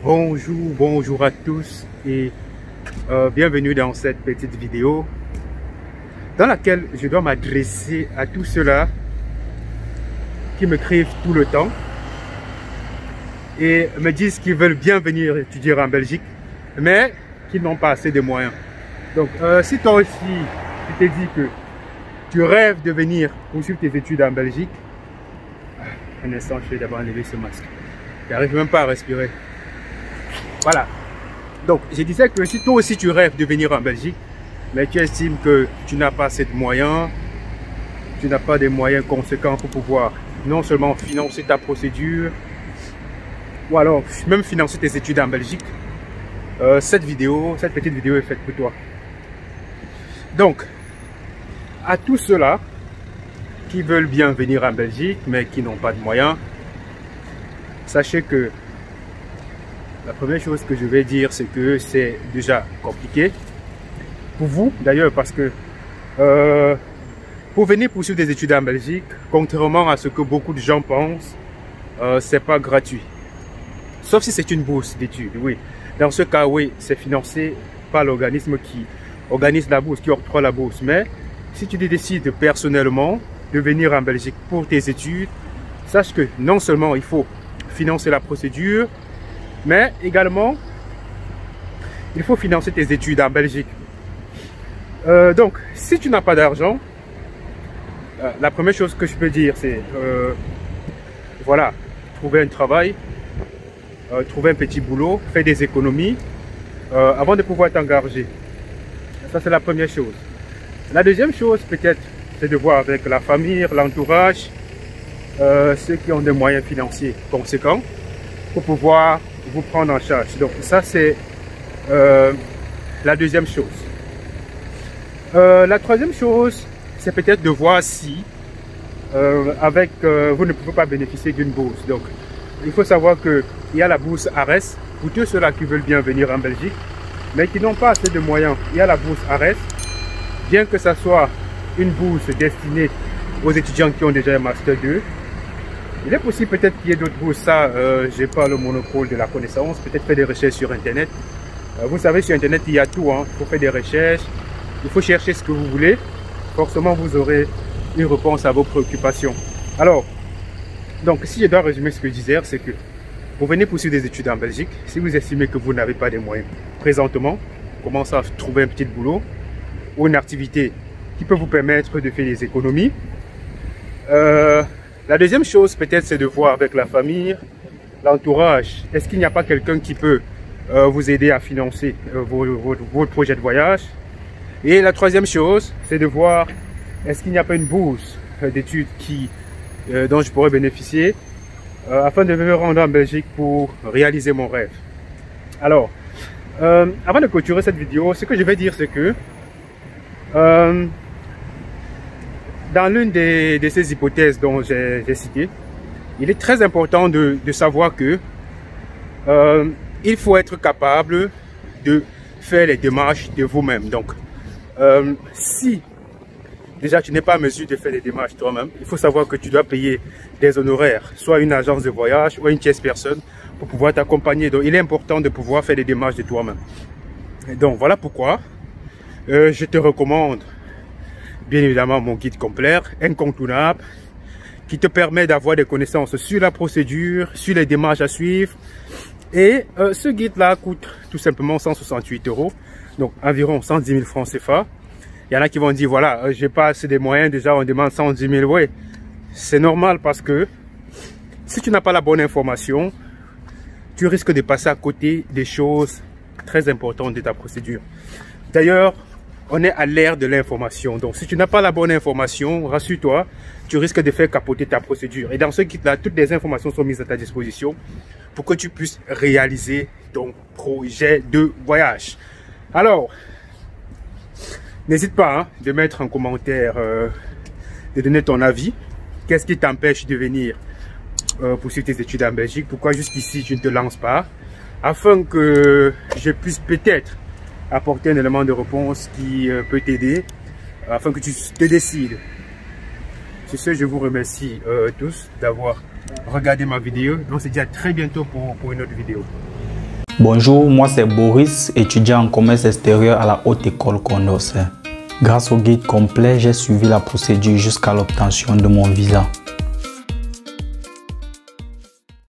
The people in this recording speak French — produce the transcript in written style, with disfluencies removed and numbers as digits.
Bonjour à tous et bienvenue dans cette petite vidéo dans laquelle je dois m'adresser à tous ceux-là qui m'écrivent tout le temps et me disent qu'ils veulent bien venir étudier en Belgique mais qui n'ont pas assez de moyens. Donc si toi aussi tu t'es dit que tu rêves de venir poursuivre tes études en Belgique, un instant, je vais d'abord enlever ce masque. Je n'arrive même pas à respirer. Voilà. Donc, je disais que si toi aussi tu rêves de venir en Belgique, mais tu estimes que tu n'as pas assez de moyens, tu n'as pas des moyens conséquents pour pouvoir non seulement financer ta procédure, ou alors même financer tes études en Belgique, cette petite vidéo est faite pour toi. Donc, à tous ceux-là qui veulent bien venir en Belgique, mais qui n'ont pas de moyens, sachez que la première chose que je vais dire, c'est que c'est déjà compliqué pour vous, d'ailleurs, parce que pour venir poursuivre des études en Belgique, contrairement à ce que beaucoup de gens pensent, c'est pas gratuit. Sauf si c'est une bourse d'études, oui. Dans ce cas, oui, c'est financé par l'organisme qui organise la bourse, qui octroie la bourse. Mais si tu décides personnellement de venir en Belgique pour tes études, sache que non seulement il faut financer la procédure, mais également il faut financer tes études en Belgique. Donc, si tu n'as pas d'argent, la première chose que je peux dire, c'est voilà, trouver un travail, trouver un petit boulot, faire des économies avant de pouvoir t'engager. Ça, c'est la première chose. La deuxième chose, peut-être, c'est de voir avec la famille, l'entourage, ceux qui ont des moyens financiers conséquents pour pouvoir vous prendre en charge. Donc ça, c'est la deuxième chose. La troisième chose, c'est peut-être de voir si vous ne pouvez pas bénéficier d'une bourse. Donc il faut savoir qu'il y a la bourse ARES pour tous ceux-là qui veulent bien venir en Belgique mais qui n'ont pas assez de moyens. Il y a la bourse ARES, bien que ça soit une bourse destinée aux étudiants qui ont déjà un Master 2. Il est possible peut-être qu'il y ait d'autres bourses. Ça, je n'ai pas le monopole de la connaissance. Peut-être faire des recherches sur Internet. Vous savez, sur Internet, il y a tout. Il faut faire des recherches. Il faut chercher ce que vous voulez. Forcément, vous aurez une réponse à vos préoccupations. Alors, donc, si je dois résumer ce que je disais, c'est que vous venez poursuivre des études en Belgique. Si vous estimez que vous n'avez pas de moyens présentement, commencez à trouver un petit boulot ou une activité qui peut vous permettre de faire des économies. La deuxième chose, peut-être, c'est de voir avec la famille, l'entourage. Est-ce qu'il n'y a pas quelqu'un qui peut vous aider à financer votre projet de voyage? Et la troisième chose, c'est de voir, est-ce qu'il n'y a pas une bourse d'études dont je pourrais bénéficier afin de me rendre en Belgique pour réaliser mon rêve. Alors, avant de clôturer cette vidéo, ce que je vais dire, c'est que dans l'une de ces hypothèses dont j'ai cité, il est très important de savoir que il faut être capable de faire les démarches de vous-même. Donc, si déjà tu n'es pas en mesure de faire les démarches toi-même, il faut savoir que tu dois payer des honoraires, soit une agence de voyage ou une tierce personne pour pouvoir t'accompagner. Donc, il est important de pouvoir faire les démarches de toi-même. Donc, voilà pourquoi je te recommande bien évidemment mon guide complet, incontournable, qui te permet d'avoir des connaissances sur la procédure, sur les démarches à suivre. Et ce guide-là coûte tout simplement 168 €, donc environ 110 000 francs CFA. Il y en a qui vont dire, voilà, j'ai pas assez de moyens, déjà on demande 110 000. Oui, c'est normal parce que si tu n'as pas la bonne information, tu risques de passer à côté des choses très importantes de ta procédure. D'ailleurs, on est à l'ère de l'information. Donc, si tu n'as pas la bonne information, rassure-toi, tu risques de faire capoter ta procédure. Et dans ce guide-là, toutes les informations sont mises à ta disposition pour que tu puisses réaliser ton projet de voyage. Alors, n'hésite pas de mettre en commentaire, de donner ton avis. Qu'est-ce qui t'empêche de venir poursuivre tes études en Belgique? Pourquoi jusqu'ici tu ne te lances pas? Afin que je puisse peut-être apporter un élément de réponse qui peut t'aider afin que tu te décides. Sur ce, je vous remercie tous d'avoir regardé ma vidéo. On se dit à très bientôt pour une autre vidéo. Bonjour, moi c'est Boris, étudiant en commerce extérieur à la Haute École Condorcet. Grâce au guide complet, j'ai suivi la procédure jusqu'à l'obtention de mon visa.